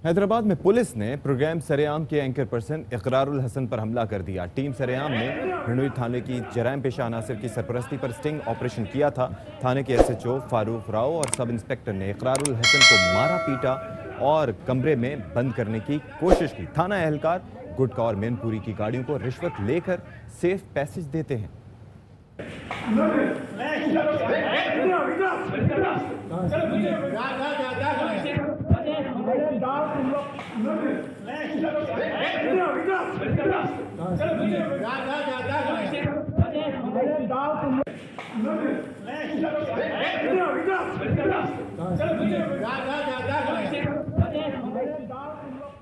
हैदराबाद में पुलिस ने प्रोग्राम सरेआम के एंकर पर्सन इकरारुल हसन पर हमला कर दिया। टीम सरेआम ने हिंडोई थाने की जराइम पेशा अनासर की सरपरस्ती पर स्टिंग ऑपरेशन किया था। थाने के एसएचओ फारूक राव और सब इंस्पेक्टर ने इकरारुल हसन को मारा पीटा और कमरे में बंद करने की कोशिश की। थाना एहलकार गुटखा और मैनपुरी की गाड़ियों को रिश्वत लेकर सेफ पैसेज देते हैं।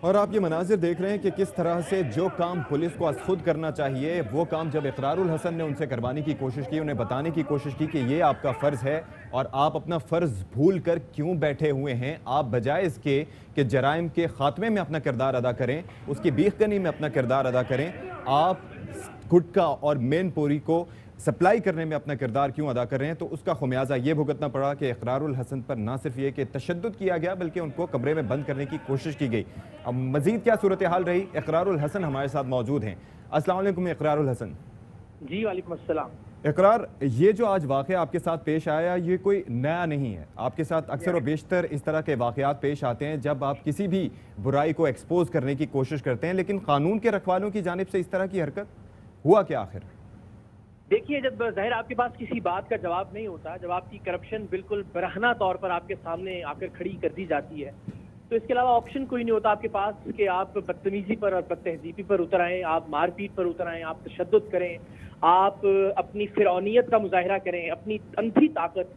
और आप ये मनाजिर देख रहे हैं कि किस तरह से जो काम पुलिस को आज खुद करना चाहिए वो काम जब इकरारुल हसन ने उनसे करवाने की कोशिश की, उन्हें बताने की कोशिश की कि ये आपका फ़र्ज़ है और आप अपना फ़र्ज़ भूल कर क्यों बैठे हुए हैं। आप बजाय इसके कि जराइम के ख़ात्मे में अपना किरदार अदा करें, उसकी बीखगनी में अपना किरदार अदा करें, आप गुटखा और मैनपुरी को सप्लाई करने में अपना किरदार क्यों अदा कर रहे हैं। तो उसका खुमियाजा ये भुगतना पड़ा कि इकरारुल हसन पर ना सिर्फ ये कि तशद्दुद किया गया बल्कि उनको कमरे में बंद करने की कोशिश की गई। अब मजीद क्या सूरत हाल रही, इकरारुल हसन हमारे साथ मौजूद हैं। अस्सलाम वालेकुम इकरारुल हसन। जी वालेकुम अस्सलाम। इकरार, ये जो आज वाक़या आपके साथ पेश आया ये कोई नया नहीं है। आपके साथ अक्सर व बेशतर इस तरह के वाक़यात पेश आते हैं जब आप किसी भी बुराई को एक्सपोज करने की कोशिश करते हैं, लेकिन कानून के रखवालों की जानिब से इस तरह की हरकत हुआ क्या आखिर? देखिए, जब ज़ाहिर आपके पास किसी बात का जवाब नहीं होता, जब आपकी करप्शन बिल्कुल बरहना तौर पर आपके सामने आकर खड़ी कर दी जाती है, तो इसके अलावा ऑप्शन कोई नहीं होता आपके पास कि आप बदतमीजी पर और बदतहजीबी पर उतर आएँ, आप मारपीट पर उतर आएँ, आप तशद्दुद करें, आप अपनी फिरौनियत का मुजाहिरा करें, अपनी अंधी ताकत,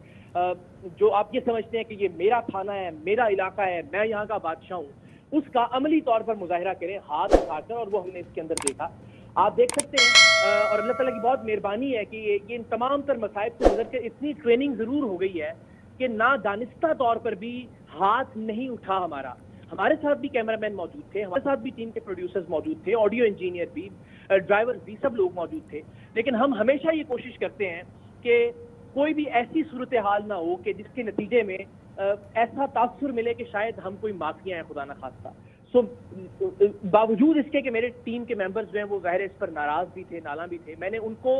जो आप ये समझते हैं कि ये मेरा थाना है, मेरा इलाका है, मैं यहाँ का बादशाह हूँ, उसका अमली तौर पर मुजाहिरा करें हाथ उठाकर। और वो हमने इसके अंदर देखा। आप देख सकते हैं और अल्लाह ताला की बहुत मेहरबानी है कि ये इन तमाम तर मसाइब से गुजर के इतनी ट्रेनिंग ज़रूर हो गई है कि ना दानिस्ता तौर पर भी हाथ नहीं उठा हमारा। हमारे साथ भी कैमरामैन मौजूद थे, हमारे साथ भी टीम के प्रोड्यूसर्स मौजूद थे, ऑडियो इंजीनियर भी, ड्राइवर भी, सब लोग मौजूद थे। लेकिन हम हमेशा ये कोशिश करते हैं कि कोई भी ऐसी सूरत हाल ना हो कि जिसके नतीजे में ऐसा तासुर मिले कि शायद हम कोई माफिया हैं, खुदा ना खास्ता। बावजूद इसके कि मेरे टीम के मेंबर्स जो हैं वो ज़ाहिर इस पर नाराज भी थे, नाला भी थे, मैंने उनको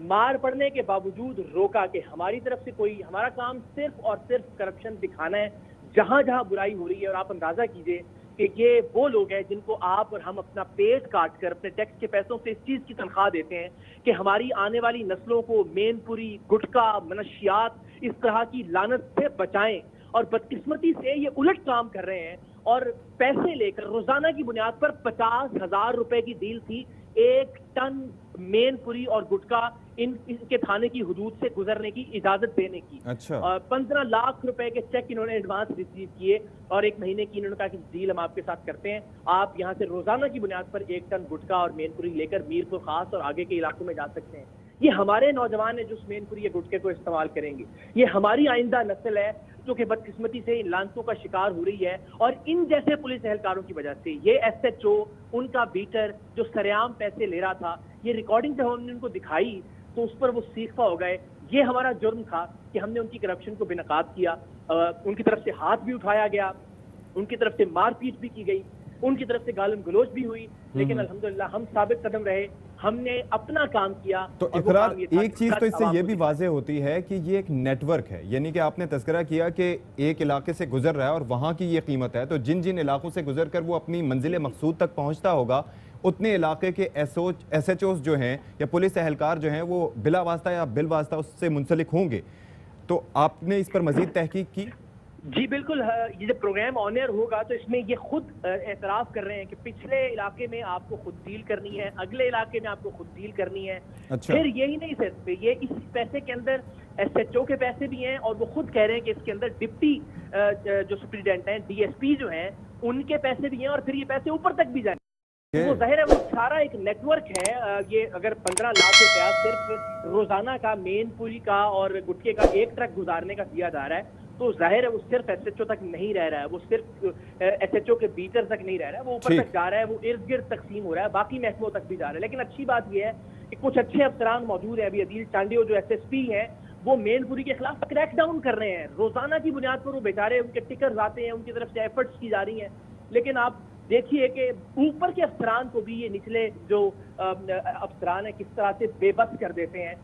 मार पड़ने के बावजूद रोका कि हमारी तरफ से कोई, हमारा काम सिर्फ और सिर्फ करप्शन दिखाना है जहां जहां बुराई हो रही है। और आप अंदाजा कीजिए कि ये वो लोग हैं जिनको आप और हम अपना पेट काट कर अपने टैक्स के पैसों से इस चीज की तनख्वाह देते हैं कि हमारी आने वाली नस्लों को मैनपुरी, गुटखा, मनशियात, इस तरह की लानत से बचाएं। और बदकिस्मती से ये उलट काम कर रहे हैं और पैसे लेकर रोजाना की बुनियाद पर 50,000 रुपए की डील थी 1 टन मैनपुरी और गुटखा इनके थाने की हुदूद से गुजरने की इजाजत देने की। अच्छा। 15 लाख रुपए के चेक इन्होंने एडवांस रिसीव किए और 1 महीने की इन्होंने कहा कि डील हम आपके साथ करते हैं, आप यहाँ से रोजाना की बुनियाद पर 1 टन गुटखा और मैनपुरी लेकर मीरपुर खास और आगे के इलाकों में जा सकते हैं। ये हमारे नौजवान है जो मैनपुरी या गुटखे को इस्तेमाल करेंगे। ये हमारी आइंदा नस्ल है जो कि बदकिस्मती से इन लानतों का शिकार हो रही है। और इन जैसे पुलिस एहलकारों की वजह से ये एसएचओ, उनका बीटर जो सरेआम पैसे ले रहा था, ये रिकॉर्डिंग जब हमने उनको दिखाई तो उस पर वो सीखा हो गए। ये हमारा जुर्म था कि हमने उनकी करप्शन को बेनकाब किया। उनकी तरफ से हाथ भी उठाया गया, उनकी तरफ से मारपीट भी की गई, उनकी तरफ से गालम गलोच भी हुई, लेकिन अल्हम्दुलिल्लाह हम साबित कदम रहे, हमने अपना काम किया। तो इकरार, एक चीज तो इससे ये भी वाज़ेह होती है कि ये एक नेटवर्क है, यानी कि आपने तज़किरा किया कि एक इलाके से गुजर रहा है और वहाँ की ये कीमत है, तो जिन जिन इलाकों से गुजर कर वो अपनी मंजिल मकसूद तक पहुँचता होगा उतने इलाके के एसएचओस जो हैं या पुलिस एहलकार जो हैं वो बिला वास्ता या बिल वास्ता उससे मुंसलिक होंगे। तो आपने इस पर मजीद तहकीक की? जी बिल्कुल। ये जब प्रोग्राम ऑन एयर होगा तो इसमें ये खुद एतराफ़ कर रहे हैं कि पिछले इलाके में आपको खुद डील करनी है, अगले इलाके में आपको खुद डील करनी है। अच्छा। फिर यही नहीं सिर्फ ये, इस पैसे के अंदर एसएचओ के पैसे भी हैं और वो खुद कह रहे हैं कि इसके अंदर डिप्टी जो सुप्रीडेंट हैं, डीएसपी जो हैं, उनके पैसे भी हैं और फिर ये पैसे ऊपर तक भी जाएंगे। वो जाहिर है वो सारा एक नेटवर्क है। ये अगर 15 लाख रुपया सिर्फ रोजाना का मैनपुरी का और गुटखे का एक ट्रक गुजारने का दिया जा रहा है तो जाहिर है वो सिर्फ एसएचओ तक नहीं रह रहा है, वो सिर्फ एसएचओ के बीटर तक नहीं रह रहा है, वो ऊपर तक जा रहा है, वो इर्द गिर्द तकसीम हो रहा है, बाकी महकमों तक भी जा रहा है। लेकिन अच्छी बात यह है कि कुछ अच्छे अफसरान मौजूद है। अभी अदील चांडियो जो एसएसपी हैं वो मैनपुरी के खिलाफ क्रैक डाउन कर रहे हैं। रोजाना की बुनियाद पर वो बेचारे, उनके टिकर्स आते हैं, उनकी तरफ से एफर्ट्स की जा रही हैं। लेकिन आप देखिए कि ऊपर के अफसरान को भी ये निचले जो अफसरान है किस तरह से बेबस कर देते हैं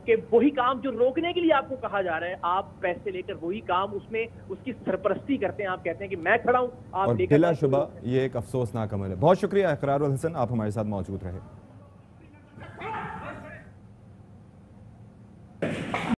कि वही काम जो रोकने के लिए आपको कहा जा रहा है, आप पैसे लेकर वही काम उसमें उसकी सरपरस्ती करते हैं। आप कहते हैं कि मैं खड़ा हूं, आप और बिलाशुबा ये एक अफसोसनाक अमल है। बहुत शुक्रिया इकरारुल हसन, आप हमारे साथ मौजूद रहे।